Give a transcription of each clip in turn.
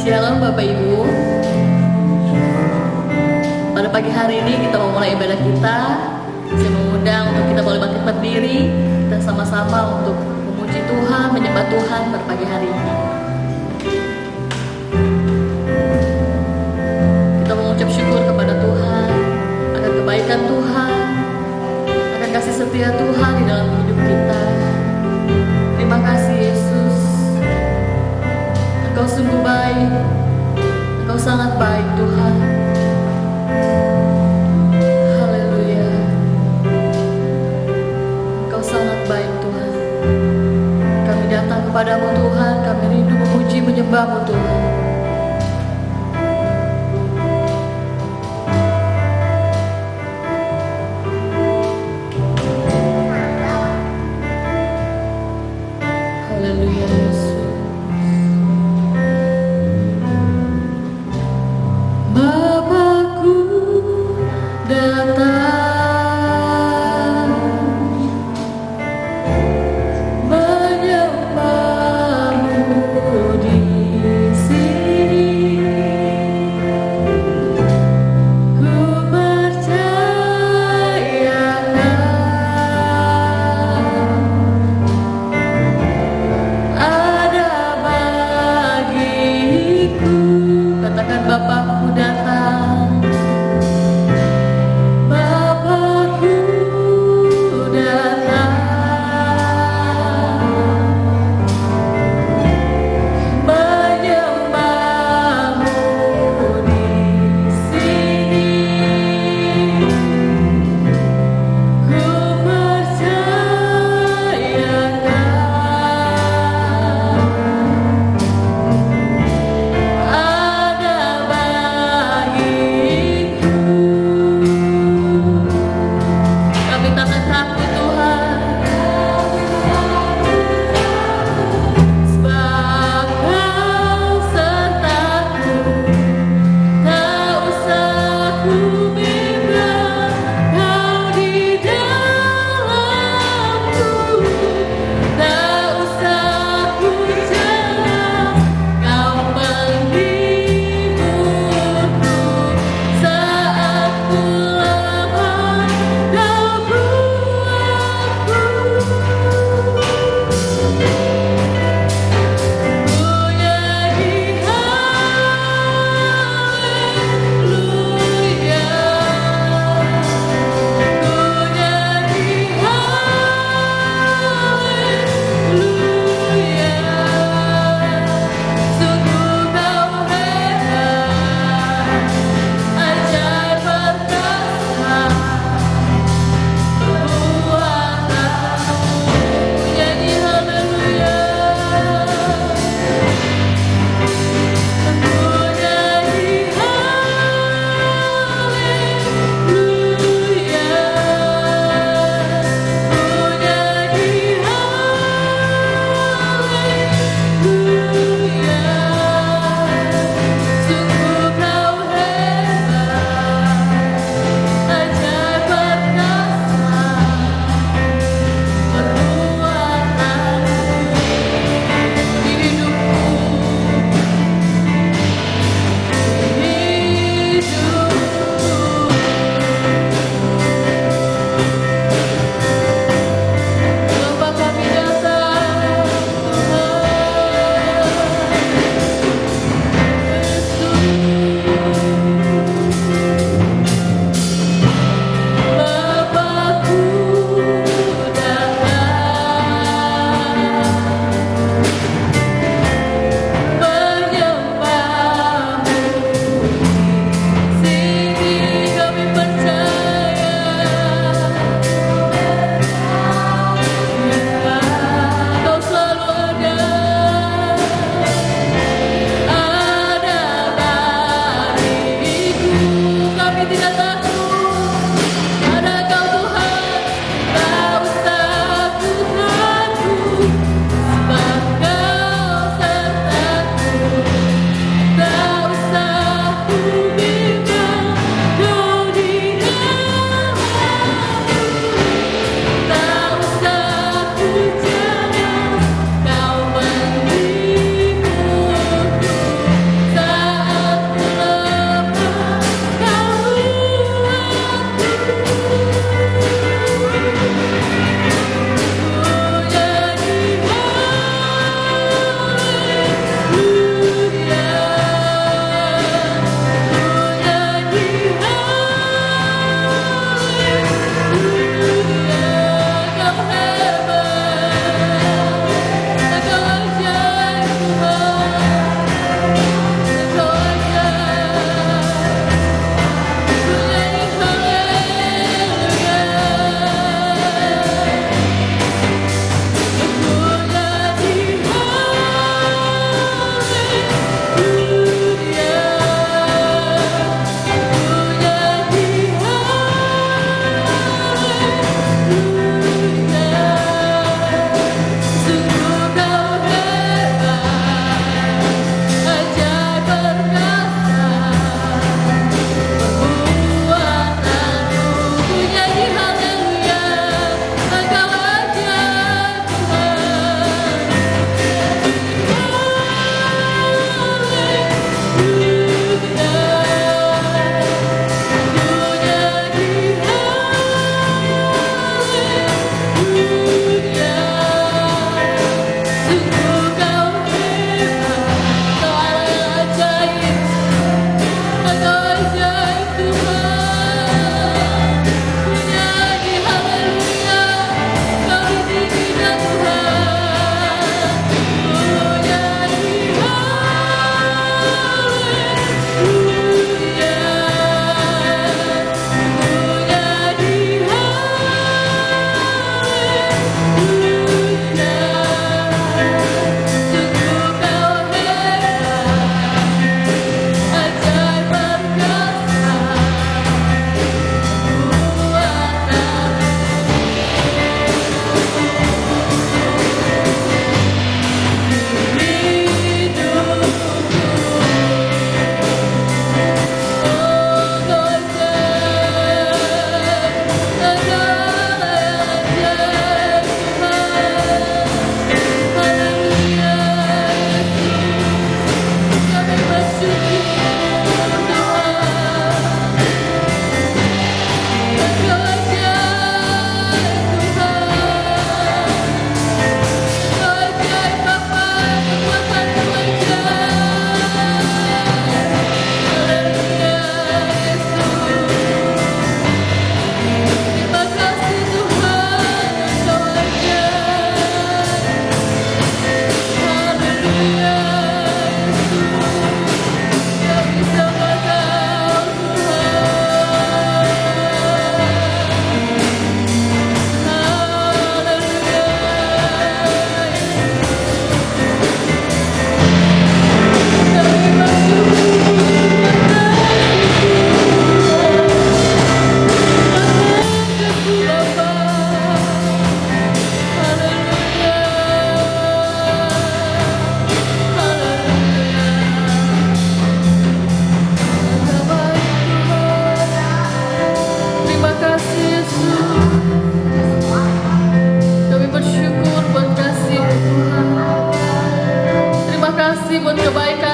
Shalom Bapak Ibu. Pada pagi hari ini kita memulai ibadah kita. Saya mengundang untuk kita boleh bangkit berdiri. Kita sama-sama untuk memuji Tuhan, menyembah Tuhan pada pagi hari ini. Kita mengucap syukur kepada Tuhan akan kebaikan Tuhan, akan kasih setia Tuhan di dalam hidup kita. Terima kasih Yesus. Engkau sungguh baik, Engkau sangat baik Tuhan. Haleluya. Engkau sangat baik Tuhan. Kami datang kepadamu Tuhan, kami rindu memuji menyembahmu Tuhan. Haleluya Yesus. Bapakku datang menyembahmu di sini.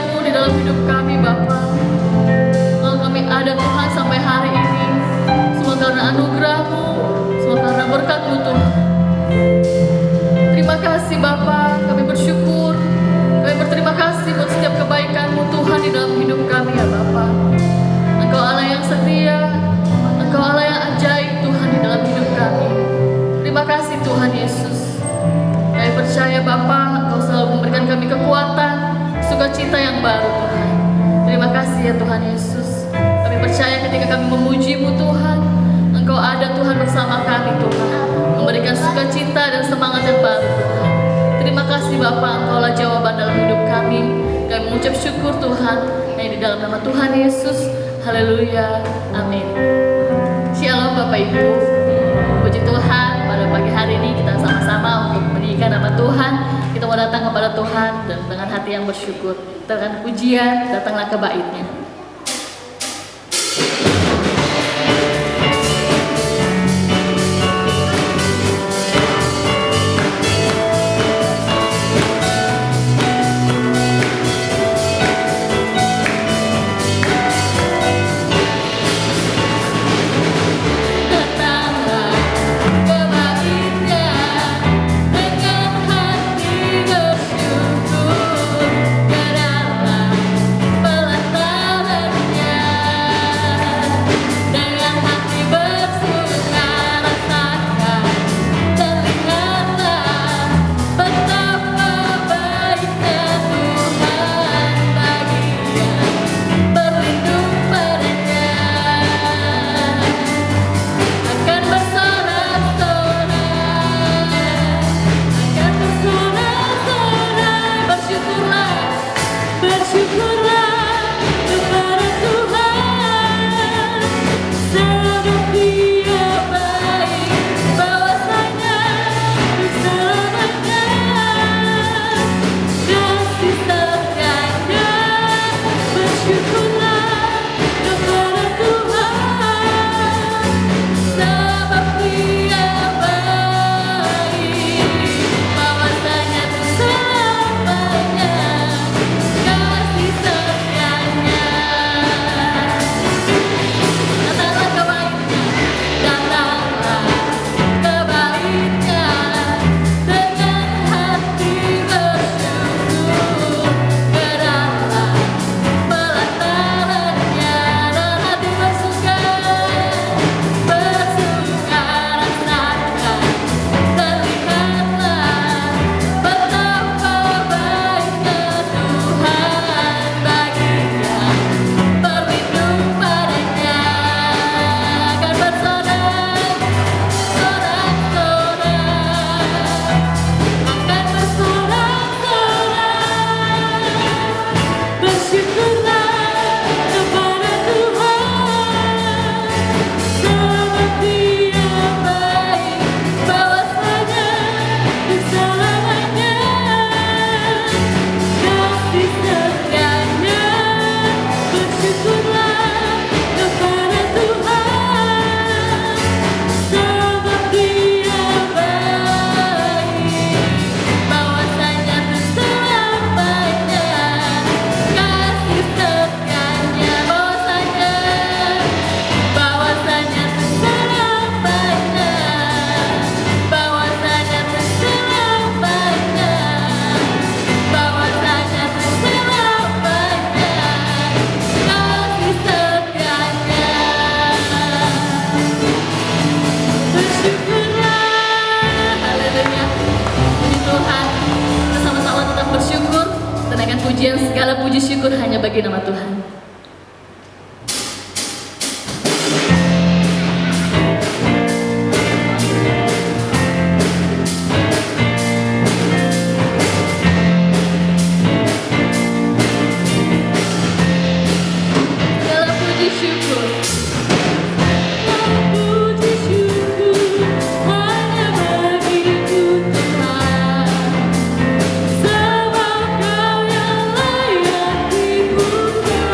kebaikan-Mu di dalam hidup kami Bapa. Kalau kami ada Tuhan sampai hari ini, semua karena anugerah-Mu, semua karena berkat-Mu Tuhan. Terima kasih Bapa, kami bersyukur, kami berterima kasih buat setiap kebaikan-Mu Tuhan di dalam hidup kami ya Bapa. Engkau Allah yang setia, Engkau Allah yang ajaib Tuhan di dalam hidup kami. Terima kasih Tuhan Yesus. Kami percaya Bapa, Engkau selalu memberikan kami kekuatan, sukacita yang baru Tuhan. Terima kasih ya Tuhan Yesus. Kami percaya ketika kami memuji-Mu Tuhan, Engkau ada Tuhan bersama kami Tuhan, memberikan sukacita dan semangat yang baru Tuhan. Terima kasih Bapa, Engkaulah jawaban dalam hidup kami. Kami mengucap syukur Tuhan, hanya di dalam nama Tuhan Yesus. Haleluya, amin. Shalom Bapak Ibu. Puji Tuhan, pada pagi hari ini kita sama-sama untuk meninggikan nama Tuhan. Kita mau datang kepada Tuhan dan dengan hati yang bersyukur. Dengan pujian, datanglah ke bait-Nya. Pujian segala puji syukur hanya bagi nama Tuhan. Segala puji syukur. Sebab Kau yang layak dipuja.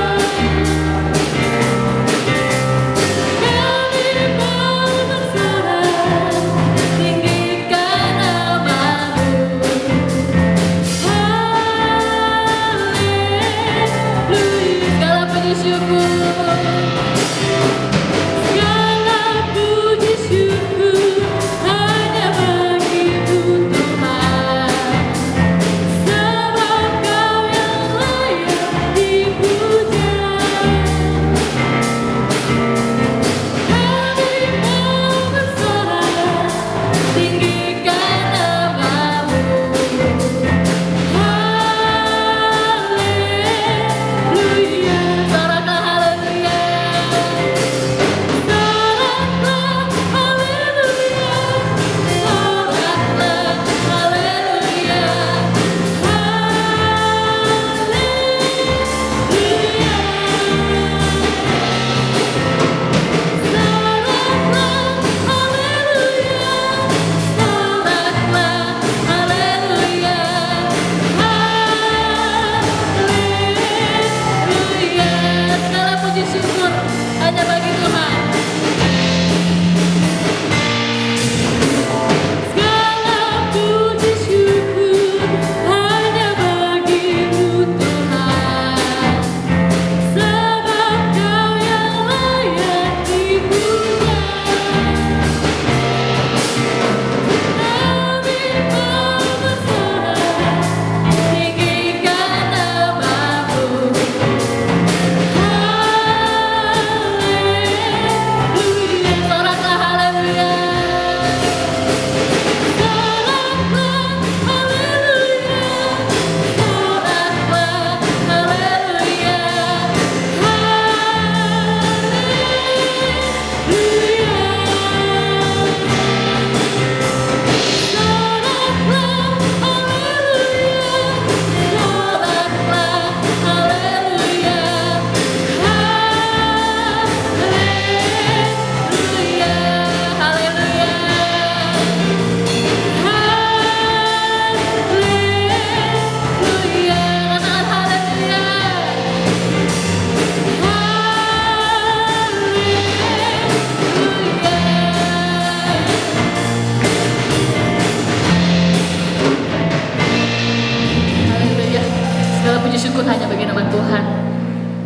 terpujinya bagi nama Tuhan.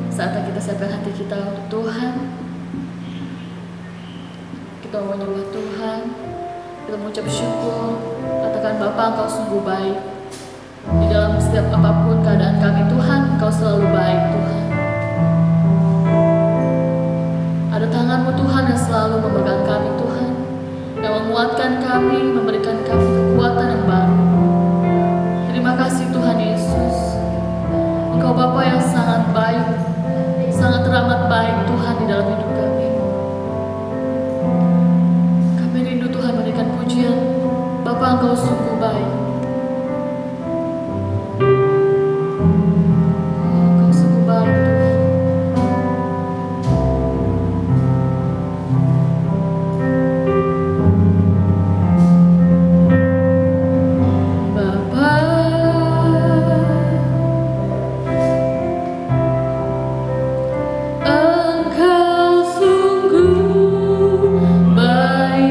Saatnya kita siapkan hati kita untuk Tuhan. Kita mau menyembah Tuhan, kita mengucap syukur. Katakan, Bapa, Engkau sungguh baik. Di dalam setiap apapun keadaan kami, Tuhan, Engkau selalu baik, Tuhan. Ada tangan-Mu, Tuhan, yang selalu memegang kami, Tuhan, yang menguatkan kami, memberikan kami kekuatan yang baru. Terima kasih, Tuhan Yesus. Engkau Bapa yang sangat baik, sangat teramat baik, Tuhan, di dalam hidup kami. Kami rindu, Tuhan, memberikan pujian. Bapa, Engkau sungguh baik. Engkau sungguh baik, Tuhan. Bapa, Engkau sungguh baik.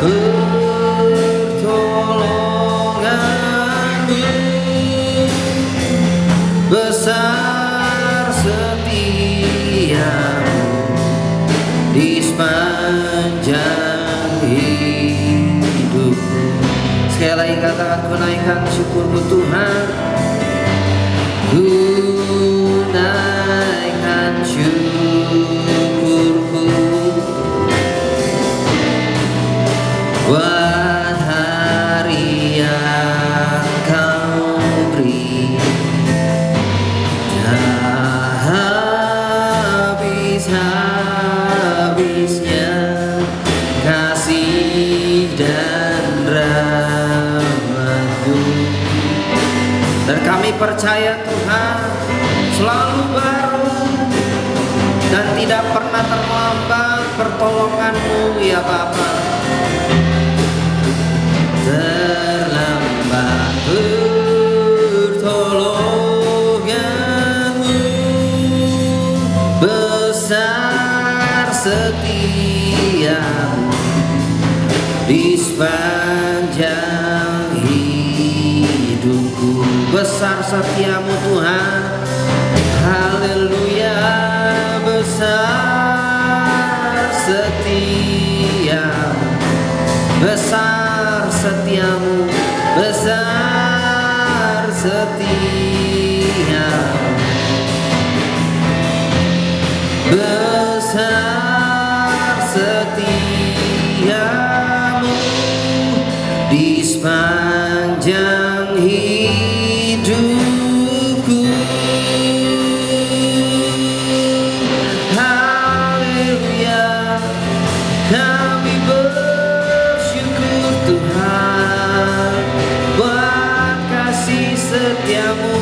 pertolonganmu, besar setiamu di sepanjang hidupku. Sekali lagi katakan, ku naikkan syukurku Tuhan, ku naikkan syukurku buat hari yang kau beri. Habis-habisnya kasih dan rahmat-Mu, dan kami percaya Tuhan selalu baru dan tidak pernah terlambat pertolongan-Mu ya Bapa. Terlambat pertolongan-Mu, besar setiamu di sepanjang hidupku. Besar setiamu Tuhan, haleluya. Besar setiamu, besar setiamu, besar setiamu, besar setiamu di sepanjang hidupku. Haleluya, kami bersyukur Tuhan buat kasih setiamu,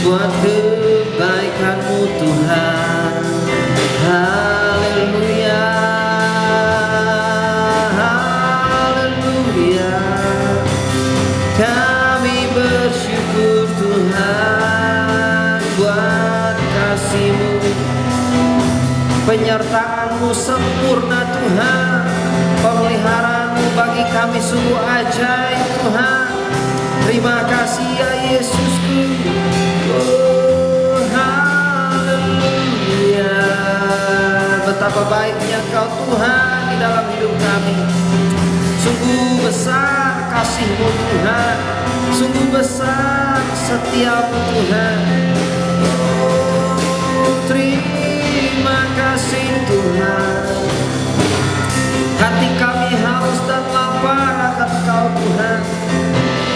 buat kebaikan-Mu Tuhan. Haleluya, haleluya, kami bersyukur Tuhan buat kasih-Mu, penyertaan-Mu sempurna Tuhan, pemeliharaan-Mu bagi kami sungguh ajaib Tuhan. Terima kasih ya Yesusku. Oh, haleluya, betapa baiknya Engkau Tuhan di dalam hidup kami. Sungguh besar kasih-Mu Tuhan, sungguh besar setiamu Tuhan. Oh, terima kasih Tuhan. Hati kami haus dan lapar akan Engkau Tuhan.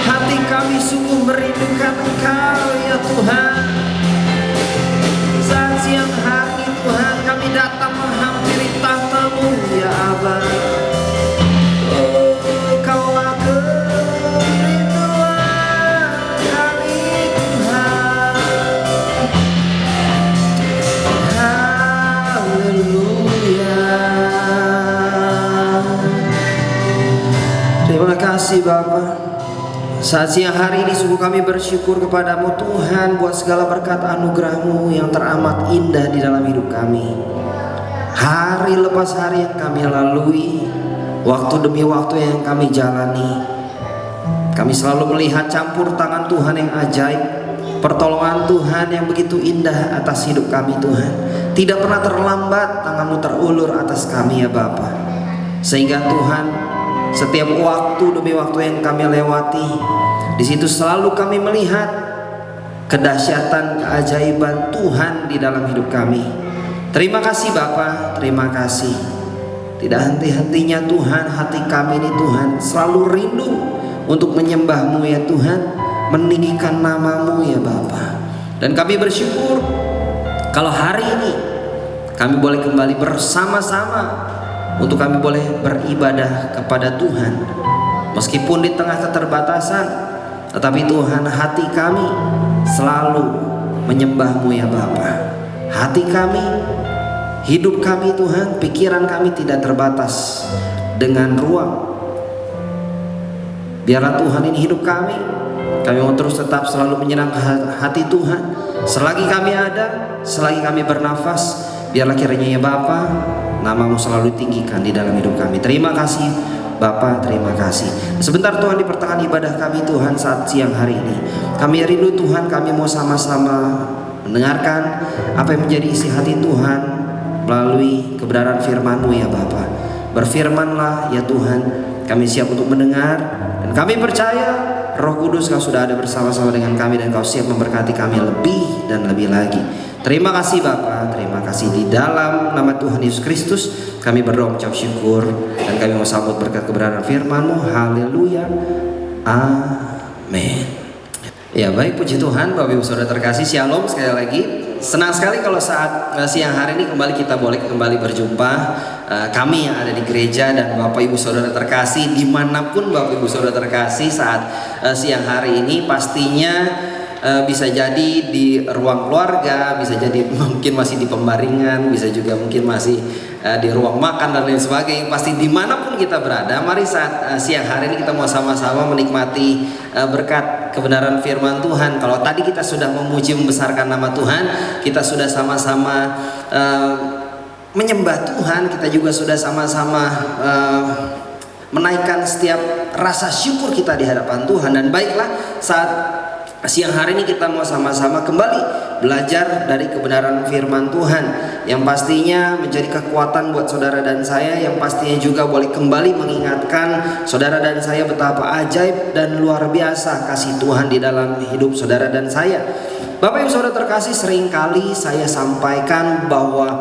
Hati kami sungguh merindukan Engkau ya Tuhan. Saat siang hari Tuhan kami datang menghampiri tahta-Mu ya Abah. Oh, Kaulah kerinduan kami Tuhan. Haleluya. Terima kasih Bapa. Saat siang hari ini sungguh kami bersyukur kepada-Mu Tuhan buat segala berkat anugerah-Mu yang teramat indah di dalam hidup kami. Hari lepas hari yang kami lalui, waktu demi waktu yang kami jalani, kami selalu melihat campur tangan Tuhan yang ajaib, pertolongan Tuhan yang begitu indah atas hidup kami Tuhan. Tidak pernah terlambat tangan-Mu terulur atas kami ya Bapa. Sehingga Tuhan, setiap waktu demi waktu yang kami lewati, di situ selalu kami melihat kedahsyatan, keajaiban Tuhan di dalam hidup kami. Terima kasih Bapa, terima kasih. Tidak henti-hentinya Tuhan hati kami ini Tuhan selalu rindu untuk menyembah-Mu ya Tuhan, meninggikan nama-Mu ya Bapa. Dan kami bersyukur kalau hari ini kami boleh kembali bersama-sama untuk kami boleh beribadah kepada Tuhan. Meskipun di tengah keterbatasan, tetapi Tuhan, hati kami selalu menyembah-Mu ya Bapa. Hati kami, hidup kami Tuhan, pikiran kami tidak terbatas dengan ruang. Biarlah Tuhan ini hidup kami mau terus tetap selalu menyenangkan hati Tuhan. Selagi kami ada, selagi kami bernafas, biarlah kiranya ya Bapa, nama-Mu selalu tinggikan di dalam hidup kami. Terima kasih Bapa, terima kasih. Sebentar Tuhan, di pertengahan ibadah kami Tuhan saat siang hari ini, kami rindu Tuhan, kami mau sama-sama mendengarkan apa yang menjadi isi hati Tuhan melalui kebenaran firman-Mu ya Bapa. Berfirmanlah ya Tuhan, kami siap untuk mendengar, dan kami percaya Roh Kudus Kau sudah ada bersama-sama dengan kami, dan Kau siap memberkati kami lebih dan lebih lagi. Terima kasih Bapa, terima kasih. Di dalam nama Tuhan Yesus Kristus kami berdoa mengucap syukur, dan kami mau sambut berkat kebenaran firman-Mu. Haleluya, amin. Ya baik, puji Tuhan Bapak Ibu Saudara terkasih, Shalom sekali lagi. Senang sekali kalau saat siang hari ini kembali kita boleh kembali berjumpa, kami yang ada di gereja dan Bapak Ibu Saudara terkasih dimanapun Bapak Ibu Saudara terkasih saat siang hari ini. Pastinya bisa jadi di ruang keluarga, bisa jadi mungkin masih di pembaringan, bisa juga mungkin masih di ruang makan dan lain sebagainya. Pasti dimanapun kita berada, mari saat siang hari ini kita mau sama-sama menikmati berkat kebenaran firman Tuhan. Kalau tadi kita sudah memuji membesarkan nama Tuhan, kita sudah sama-sama menyembah Tuhan, kita juga sudah sama-sama menaikkan setiap rasa syukur kita di hadapan Tuhan. Dan baiklah, saat siang hari ini kita mau sama-sama kembali belajar dari kebenaran firman Tuhan, yang pastinya menjadi kekuatan buat saudara dan saya, yang pastinya juga boleh kembali mengingatkan saudara dan saya betapa ajaib dan luar biasa kasih Tuhan di dalam hidup saudara dan saya. Bapak Ibu Saudara terkasih, seringkali saya sampaikan bahwa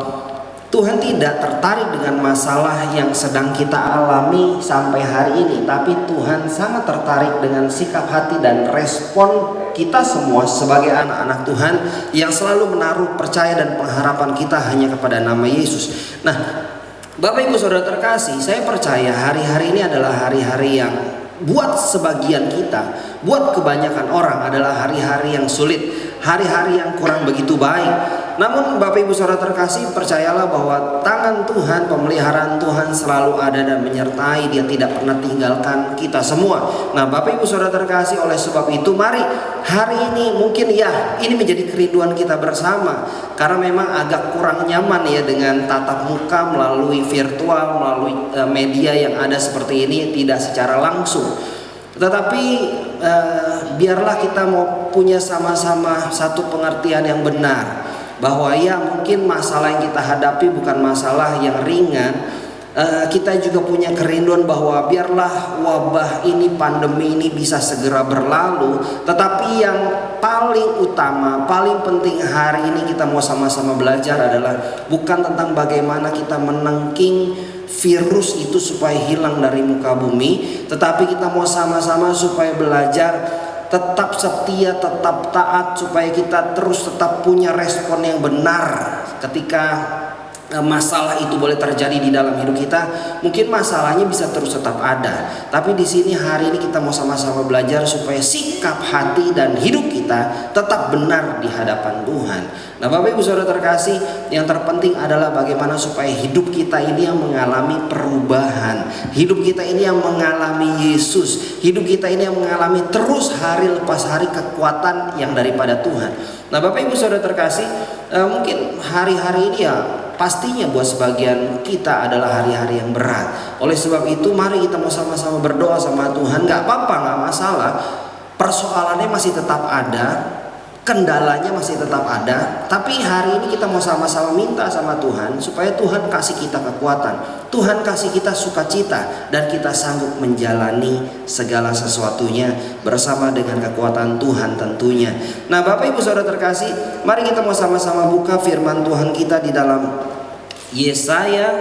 Tuhan tidak tertarik dengan masalah yang sedang kita alami sampai hari ini, tapi Tuhan sangat tertarik dengan sikap hati dan respon kita semua sebagai anak-anak Tuhan yang selalu menaruh percaya dan pengharapan kita hanya kepada nama Yesus. Nah, Bapak Ibu Saudara terkasih, saya percaya hari-hari ini adalah hari-hari yang buat sebagian kita, buat kebanyakan orang adalah hari-hari yang sulit, hari-hari yang kurang begitu baik. Namun Bapak Ibu Saudara terkasih, percayalah bahwa tangan Tuhan, pemeliharaan Tuhan selalu ada dan menyertai. Dia tidak pernah tinggalkan kita semua. Nah Bapak Ibu Saudara terkasih, oleh sebab itu mari hari ini mungkin ya ini menjadi kerinduan kita bersama, karena memang agak kurang nyaman ya dengan tatap muka melalui virtual, melalui media yang ada seperti ini, tidak secara langsung. Tetapi biarlah kita mau punya sama-sama satu pengertian yang benar, bahwa ya mungkin masalah yang kita hadapi bukan masalah yang ringan. Kita juga punya kerinduan bahwa biarlah wabah ini, pandemi ini bisa segera berlalu. Tetapi yang paling utama, paling penting hari ini kita mau sama-sama belajar adalah bukan tentang bagaimana kita menengking virus itu supaya hilang dari muka bumi, tetapi kita mau sama-sama supaya belajar tetap setia, tetap taat, supaya kita terus tetap punya respon yang benar ketika masalah itu boleh terjadi di dalam hidup kita. Mungkin masalahnya bisa terus tetap ada, tapi di sini hari ini kita mau sama-sama belajar supaya sikap hati dan hidup kita tetap benar di hadapan Tuhan. Nah Bapak Ibu Saudara terkasih, yang terpenting adalah bagaimana supaya hidup kita ini yang mengalami perubahan, hidup kita ini yang mengalami Yesus, hidup kita ini yang mengalami terus hari lepas hari kekuatan yang daripada Tuhan. Nah Bapak Ibu Saudara terkasih, mungkin hari-hari ini ya pastinya buat sebagian kita adalah hari-hari yang berat. Oleh sebab itu mari kita mau sama-sama berdoa sama Tuhan. Gak apa-apa, gak masalah, persoalannya masih tetap ada, kendalanya masih tetap ada, tapi hari ini kita mau sama-sama minta sama Tuhan supaya Tuhan kasih kita kekuatan, Tuhan kasih kita sukacita, dan kita sanggup menjalani segala sesuatunya bersama dengan kekuatan Tuhan tentunya. Nah Bapak Ibu Saudara terkasih, mari kita mau sama-sama buka firman Tuhan kita di dalam Yesaya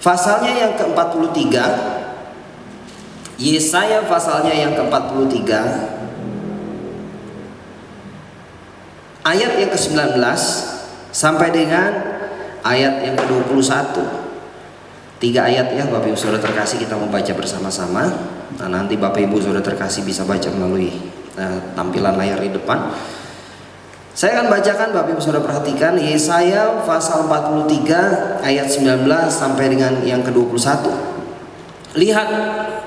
pasalnya yang ke-43. Yesaya pasalnya yang ke-43 ayat yang ke-19 sampai dengan ayat yang ke-21. 3 ayat ya Bapak Ibu Saudara terkasih, kita mau baca bersama-sama. Nah, nanti Bapak Ibu Saudara terkasih bisa baca melalui tampilan layar di depan. Saya akan bacakan, Bapak Ibu Saudara perhatikan Yesaya pasal 43 ayat 19 sampai dengan yang ke-21. Lihat,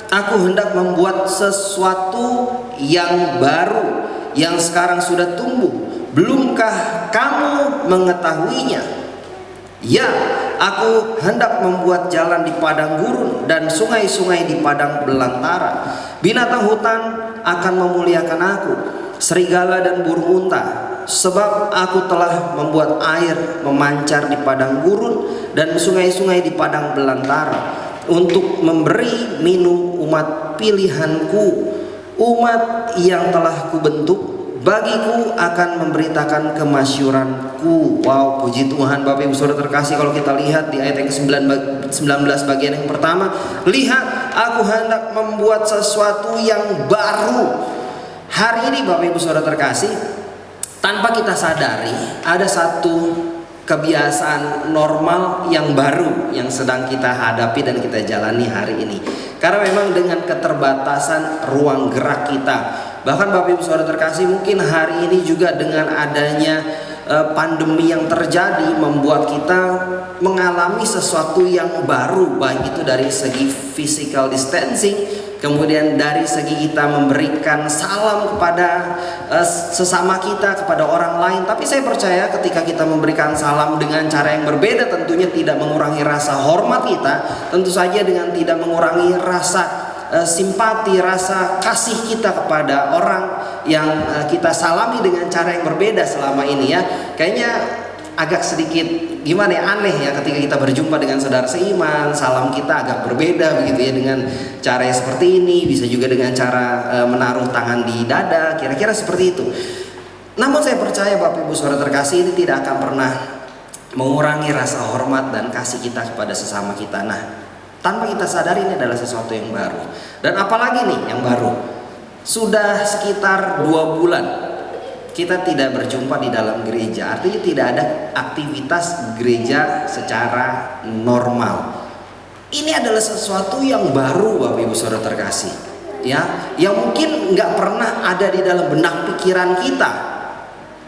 aku hendak membuat sesuatu yang baru yang sekarang sudah tumbuh. Belumkah kamu mengetahuinya? Ya, aku hendak membuat jalan di padang gurun dan sungai-sungai di padang belantara. Binatang hutan akan memuliakan aku, serigala dan burung unta. Sebab aku telah membuat air memancar di padang gurun dan sungai-sungai di padang belantara, untuk memberi minum umat pilihanku, umat yang telah kubentuk. Bagiku akan memberitakan kemasyuranku. Wow, puji Tuhan Bapak Ibu Saudara terkasih. Kalau kita lihat di ayat yang 19 bagian yang pertama, lihat aku hendak membuat sesuatu yang baru. Hari ini Bapak Ibu Saudara terkasih, tanpa kita sadari ada satu kebiasaan normal yang baru yang sedang kita hadapi dan kita jalani hari ini. Karena memang dengan keterbatasan ruang gerak kita, bahkan Bapak Ibu Saudara terkasih, mungkin hari ini juga dengan adanya pandemi yang terjadi membuat kita mengalami sesuatu yang baru, baik itu dari segi physical distancing, kemudian dari segi kita memberikan salam kepada sesama kita, kepada orang lain. Tapi saya percaya ketika kita memberikan salam dengan cara yang berbeda, tentunya tidak mengurangi rasa hormat kita, tentu saja dengan tidak mengurangi rasa simpati, rasa kasih kita kepada orang yang kita salami dengan cara yang berbeda selama ini ya. Kayaknya agak sedikit gimana ya, aneh ya ketika kita berjumpa dengan saudara seiman, salam kita agak berbeda begitu ya, dengan cara yang seperti ini. Bisa juga dengan cara menaruh tangan di dada, kira-kira seperti itu. Namun saya percaya Bapak Ibu Saudara terkasih, ini tidak akan pernah mengurangi rasa hormat dan kasih kita kepada sesama kita. Nah, tanpa kita sadari ini adalah sesuatu yang baru. Dan apalagi nih yang baru, sudah sekitar 2 bulan kita tidak berjumpa di dalam gereja. Artinya tidak ada aktivitas gereja secara normal. Ini adalah sesuatu yang baru Bapak Ibu Saudara terkasih, ya, yang mungkin nggak pernah ada di dalam benak pikiran kita.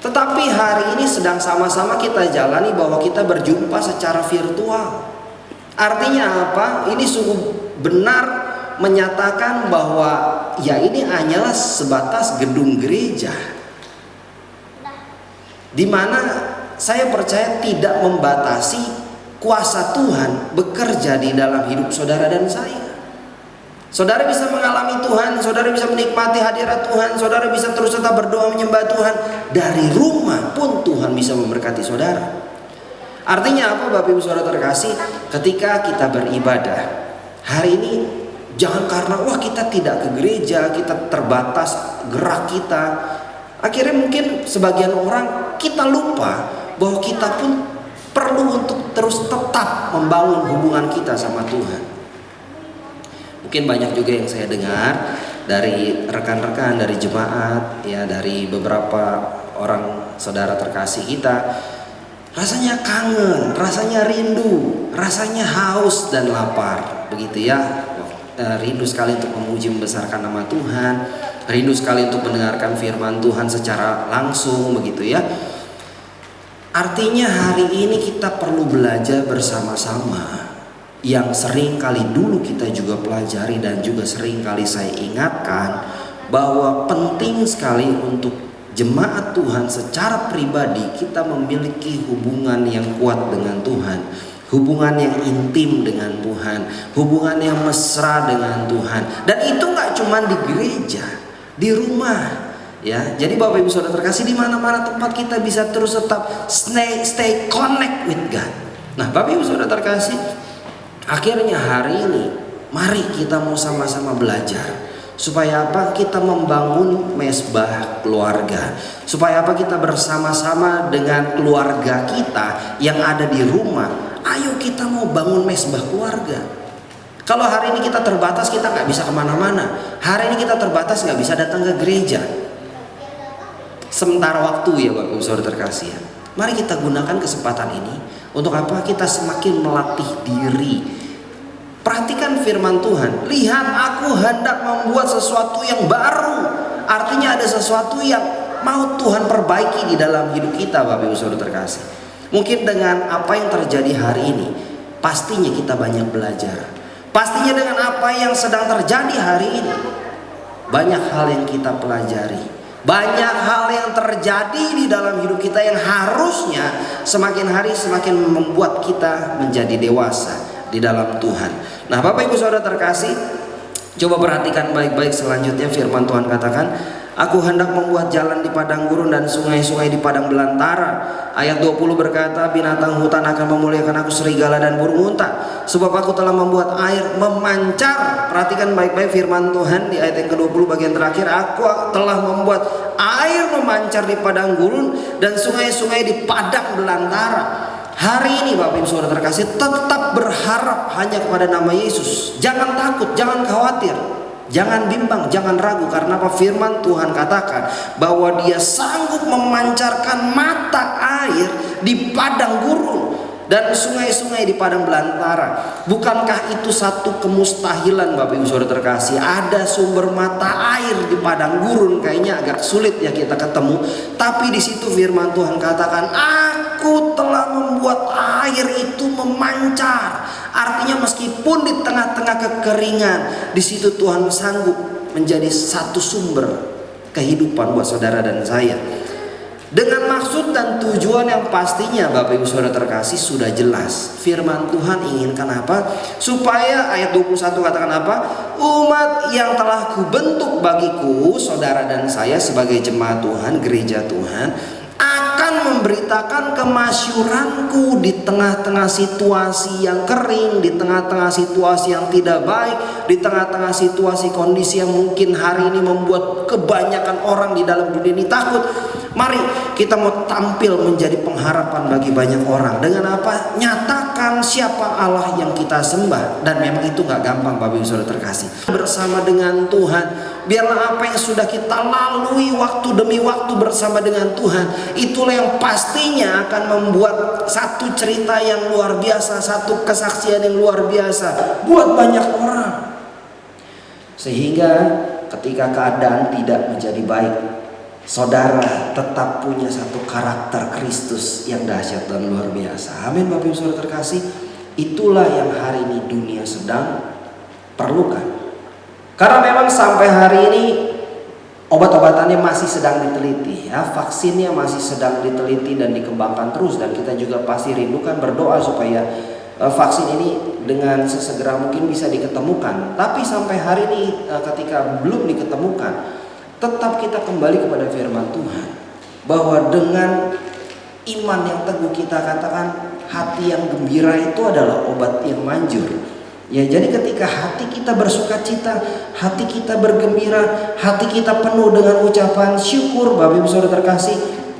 Tetapi hari ini sedang sama-sama kita jalani bahwa kita berjumpa secara virtual. Artinya apa? Ini sungguh benar menyatakan bahwa ya ini hanyalah sebatas gedung gereja, di mana saya percaya tidak membatasi kuasa Tuhan bekerja di dalam hidup saudara dan saya. Saudara bisa mengalami Tuhan, saudara bisa menikmati hadirat Tuhan, saudara bisa terus tetap berdoa menyembah Tuhan. Dari rumah pun Tuhan bisa memberkati saudara. Artinya apa Bapak Ibu Saudara terkasih? Ketika kita beribadah hari ini, jangan karena wah kita tidak ke gereja, kita terbatas gerak kita, akhirnya mungkin sebagian orang kita lupa bahwa kita pun perlu untuk terus tetap membangun hubungan kita sama Tuhan. Mungkin banyak juga yang saya dengar dari rekan-rekan, dari jemaat, ya, dari beberapa orang saudara terkasih kita, rasanya kangen, rasanya rindu, rasanya haus dan lapar, begitu ya. Rindu sekali untuk memuji membesarkan nama Tuhan, rindu sekali untuk mendengarkan firman Tuhan secara langsung, begitu ya. Artinya hari ini kita perlu belajar bersama-sama, yang sering kali dulu kita juga pelajari dan juga sering kali saya ingatkan, bahwa penting sekali untuk jemaat Tuhan secara pribadi kita memiliki hubungan yang kuat dengan Tuhan, hubungan yang intim dengan Tuhan, hubungan yang mesra dengan Tuhan. Dan itu nggak cuma di gereja, di rumah, ya. Jadi Bapak Ibu Saudara terkasih, di mana-mana tempat kita bisa terus tetap stay connect with God. Nah Bapak Ibu Saudara terkasih, akhirnya hari ini mari kita mau sama-sama belajar. Supaya apa? Kita membangun mesbah keluarga. Supaya apa? Kita bersama-sama dengan keluarga kita yang ada di rumah. Ayo kita mau bangun mesbah keluarga. Kalau hari ini kita terbatas, kita nggak bisa kemana-mana. Hari ini kita terbatas, nggak bisa datang ke gereja. Sementara waktu ya Bapak Ibu Saudara terkasih ya. Mari kita gunakan kesempatan ini. Untuk apa? Kita semakin melatih diri. Perhatikan firman Tuhan. Lihat aku hendak membuat sesuatu yang baru. Artinya ada sesuatu yang mau Tuhan perbaiki di dalam hidup kita Bapak Ibu Saudara terkasih. Mungkin dengan apa yang terjadi hari ini, pastinya kita banyak belajar. Pastinya dengan apa yang sedang terjadi hari ini, banyak hal yang kita pelajari. Banyak hal yang terjadi di dalam hidup kita yang harusnya semakin hari semakin membuat kita menjadi dewasa di dalam Tuhan. Nah, Bapak Ibu Saudara terkasih, coba perhatikan baik-baik selanjutnya firman Tuhan katakan, aku hendak membuat jalan di padang gurun dan sungai-sungai di padang belantara. Ayat 20 berkata, binatang hutan akan memuliakan aku, serigala dan burung unta, sebab aku telah membuat air memancar. Perhatikan baik-baik firman Tuhan di ayat yang ke-20 bagian terakhir, aku telah membuat air memancar di padang gurun dan sungai-sungai di padang belantara. Hari ini Bapak Ibu Saudara terkasih, tetap berharap hanya kepada nama Yesus. Jangan takut, jangan khawatir, jangan bimbang, jangan ragu. Karena apa? Firman Tuhan katakan bahwa Dia sanggup memancarkan mata air di padang gurun dan sungai-sungai di padang belantara. Bukankah itu satu kemustahilan Bapak Ibu Saudara terkasih? Ada sumber mata air di padang gurun, kayaknya agak sulit ya kita ketemu. Tapi di situ firman Tuhan katakan, aku telah membuat air itu memancar. Artinya meskipun di tengah-tengah kekeringan, di situ Tuhan sanggup menjadi satu sumber kehidupan buat saudara dan saya. Dengan maksud dan tujuan yang pastinya Bapak Ibu Saudara terkasih sudah jelas. Firman Tuhan inginkan apa? Supaya ayat 21 katakan apa? Umat yang telah kubentuk bagiku, saudara dan saya sebagai jemaat Tuhan, gereja Tuhan, akan memberitakan kemasyuranku di tengah-tengah situasi yang kering, di tengah-tengah situasi yang tidak baik, di tengah-tengah situasi kondisi yang mungkin hari ini membuat kebanyakan orang di dalam dunia ini takut. Mari kita mau tampil menjadi pengharapan bagi banyak orang. Dengan apa? Nyatakan siapa Allah yang kita sembah. Dan memang itu gak gampang Bapak Ibu Saudara terkasih. Bersama dengan Tuhan, biarlah apa yang sudah kita lalui waktu demi waktu bersama dengan Tuhan, itulah yang pastinya akan membuat satu cerita yang luar biasa, satu kesaksian yang luar biasa buat banyak orang. Sehingga ketika keadaan tidak menjadi baik, saudara tetap punya satu karakter Kristus yang dahsyat dan luar biasa. Amin Bapak Ibu Saudara terkasih. Itulah yang hari ini dunia sedang perlukan. Karena memang sampai hari ini obat-obatannya masih sedang diteliti ya, vaksinnya masih sedang diteliti dan dikembangkan terus, dan kita juga pasti rindukan berdoa supaya vaksin ini dengan sesegera mungkin bisa diketemukan. Tapi sampai hari ini ketika belum diketemukan, tetap kita kembali kepada firman Tuhan bahwa dengan iman yang teguh kita katakan hati yang gembira itu adalah obat yang manjur. Ya, jadi ketika hati kita bersuka cita, hati kita bergembira, hati kita penuh dengan ucapan syukur, Bapak Ibu Saudara terkasih,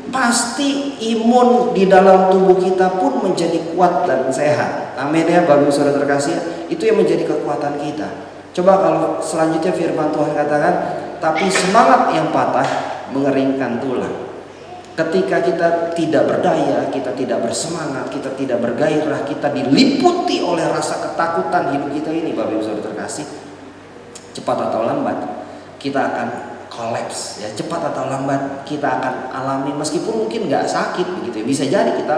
pasti imun di dalam tubuh kita pun menjadi kuat dan sehat. Amin ya Bapak Ibu Saudara terkasih. Itu yang menjadi kekuatan kita. Coba kalau selanjutnya firman Tuhan katakan, tapi semangat yang patah mengeringkan tulang. Ketika kita tidak berdaya, kita tidak bersemangat, kita tidak bergairah, kita diliputi oleh rasa ketakutan hidup kita ini, Bapak Ibu Saudara terkasih, cepat atau lambat kita akan kolaps ya, cepat atau lambat kita akan alami, meskipun mungkin nggak sakit begitu ya, bisa jadi kita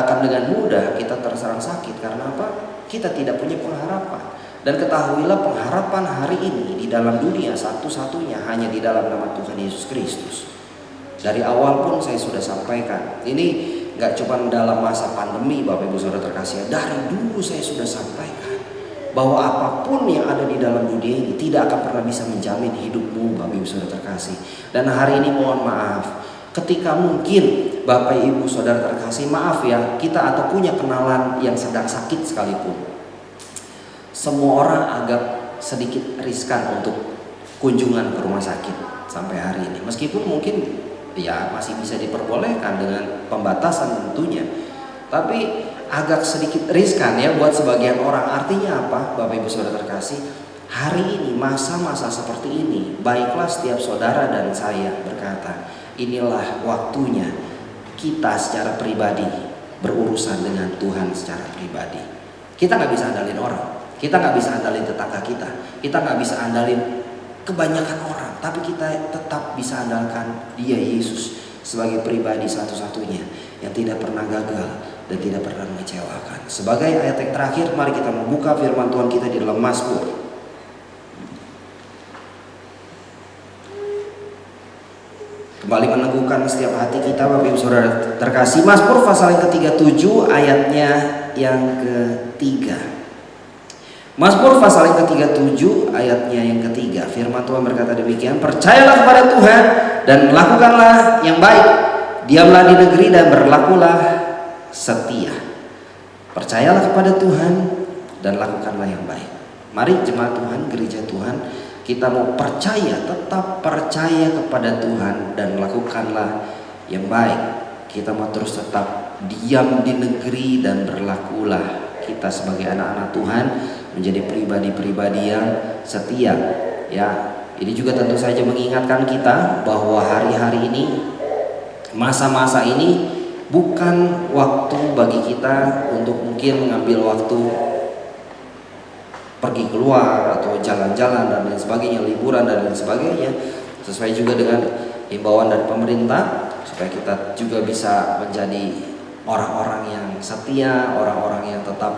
akan dengan mudah kita terserang sakit. Karena apa? Kita tidak punya pengharapan. Dan ketahuilah pengharapan hari ini di dalam dunia satu-satunya hanya di dalam nama Tuhan Yesus Kristus. Dari awal pun saya sudah sampaikan, ini gak cuma dalam masa pandemi Bapak Ibu Saudara terkasih, dari dulu saya sudah sampaikan bahwa apapun yang ada di dalam dunia ini tidak akan pernah bisa menjamin hidupmu Bapak Ibu Saudara terkasih. Dan hari ini mohon maaf, ketika mungkin Bapak Ibu Saudara terkasih, maaf ya, kita atau punya kenalan yang sedang sakit sekalipun, semua orang agak sedikit riskan untuk kunjungan ke rumah sakit sampai hari ini. Meskipun mungkin ya masih bisa diperbolehkan dengan pembatasan tentunya, tapi agak sedikit riskan ya buat sebagian orang. Artinya apa Bapak Ibu Saudara terkasih? Hari ini masa-masa seperti ini, baiklah setiap saudara dan saya berkata, inilah waktunya kita secara pribadi berurusan dengan Tuhan secara pribadi. Kita gak bisa andalin orang, kita gak bisa andalin tetangga kita gak bisa andalin kebanyakan orang, tapi kita tetap bisa andalkan Dia Yesus sebagai pribadi satu-satunya yang tidak pernah gagal dan tidak pernah mengecewakan. Sebagai ayat yang terakhir, mari kita membuka firman Tuhan kita di dalam Mazmur. kembali meneguhkan setiap hati kita, Bapak Ibu Saudara terkasih. Mazmur pasal yang ke-37 ayatnya yang ketiga. Mazmur pasal yang ke-37 ayatnya yang ketiga. Firman Tuhan berkata demikian, percayalah kepada Tuhan dan lakukanlah yang baik. Diamlah di negeri dan berlakulah setia. Percayalah kepada Tuhan dan lakukanlah yang baik. Mari jemaat Tuhan, gereja Tuhan, kita mau percaya, tetap percaya kepada Tuhan dan lakukanlah yang baik. Kita mau terus tetap diam di negeri dan berlakulah kita sebagai anak-anak Tuhan menjadi pribadi-pribadi yang setia. Ya, ini juga tentu saja mengingatkan kita bahwa hari-hari ini, masa-masa ini bukan waktu bagi kita untuk mungkin mengambil waktu pergi keluar atau jalan-jalan dan lain sebagainya, liburan dan lain sebagainya, sesuai juga dengan himbauan dari pemerintah, supaya kita juga bisa menjadi orang-orang yang setia, orang-orang yang tetap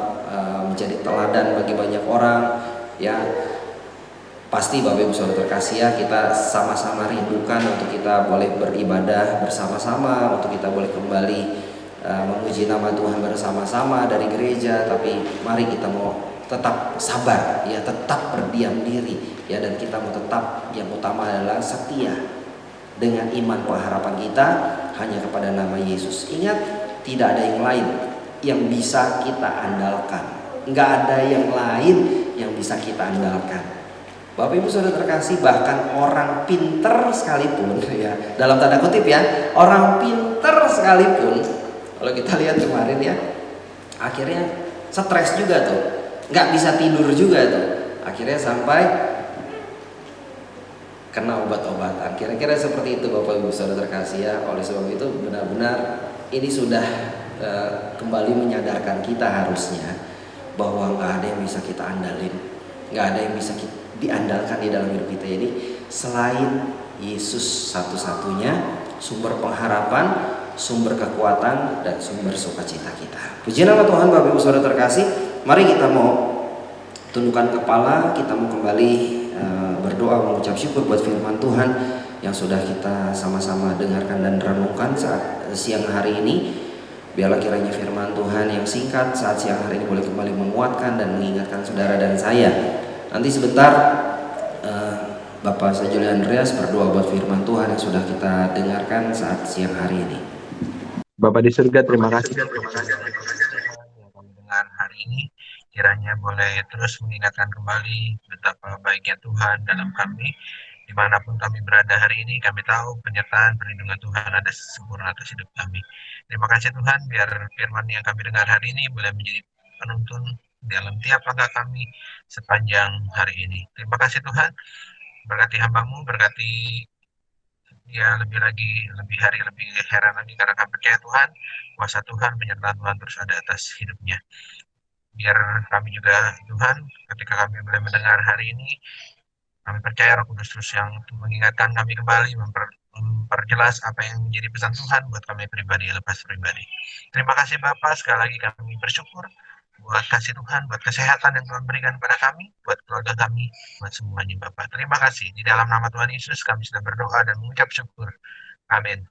menjadi teladan bagi banyak orang. Ya, pasti Bapak Ibu Saudara terkasih ya, kita sama-sama rindukan untuk kita boleh beribadah bersama-sama, untuk kita boleh kembali memuji nama Tuhan bersama-sama dari gereja. Tapi mari kita mau tetap sabar ya, tetap berdiam diri ya, dan kita mau tetap, yang utama adalah setia dengan iman pengharapan kita hanya kepada nama Yesus. Ingat, tidak ada yang lain yang bisa kita andalkan, nggak ada yang lain yang bisa kita andalkan. Bapak Ibu Saudara terkasih, bahkan orang pinter sekalipun ya, dalam tanda kutip ya, orang pinter sekalipun, kalau kita lihat kemarin ya, akhirnya stres juga tuh, nggak bisa tidur juga tuh, akhirnya sampai kena obat-obatan. Kira-kira seperti itu Bapak Ibu Saudara terkasih ya. Oleh sebab itu benar-benar ini sudah kembali menyadarkan kita harusnya bahwa nggak ada yang bisa kita andalin, nggak ada yang bisa diandalkan di dalam hidup kita ini selain Yesus satu-satunya sumber pengharapan, sumber kekuatan, dan sumber sukacita kita. Puji nama Tuhan. Bapak Ibu Saudara terkasih, mari kita mau tundukkan kepala, kita mau kembali berdoa mengucap syukur buat firman Tuhan yang sudah kita sama-sama dengarkan dan renungkan saat siang hari ini. Biarlah kiranya firman Tuhan yang singkat saat siang hari ini boleh kembali menguatkan dan mengingatkan saudara dan saya. Nanti sebentar Bapak Sajuli Andreas berdoa buat firman Tuhan yang sudah kita dengarkan saat siang hari ini. Bapak di surga, terima kasih yang kami dengar hari ini. Kiranya boleh terus mengingatkan kembali betapa baiknya Tuhan dalam kami. Dimanapun kami berada hari ini, kami tahu penyertaan perlindungan Tuhan ada sempurna atas hidup kami. Terima kasih Tuhan, biar firman yang kami dengar hari ini boleh menjadi penuntun dalam tiap langkah kami sepanjang hari ini. Terima kasih Tuhan, berkati hamba-Mu, berkati dia lebih hari lebih heran lagi karena kami percaya Tuhan, kuasa Tuhan, penyertaan Tuhan terus ada atas hidupnya. Biar kami juga Tuhan, ketika kami mulai mendengar hari ini, kami percaya Roh Kudus terus yang mengingatkan kami kembali, memperjelas apa yang menjadi pesan Tuhan buat kami pribadi, lepas pribadi. Terima kasih Bapak, sekali lagi kami bersyukur buat kasih Tuhan, buat kesehatan yang Tuhan berikan kepada kami, buat keluarga kami, buat semuanya Bapak. Terima kasih. Di dalam nama Tuhan Yesus kami sudah berdoa dan mengucap syukur. Amin.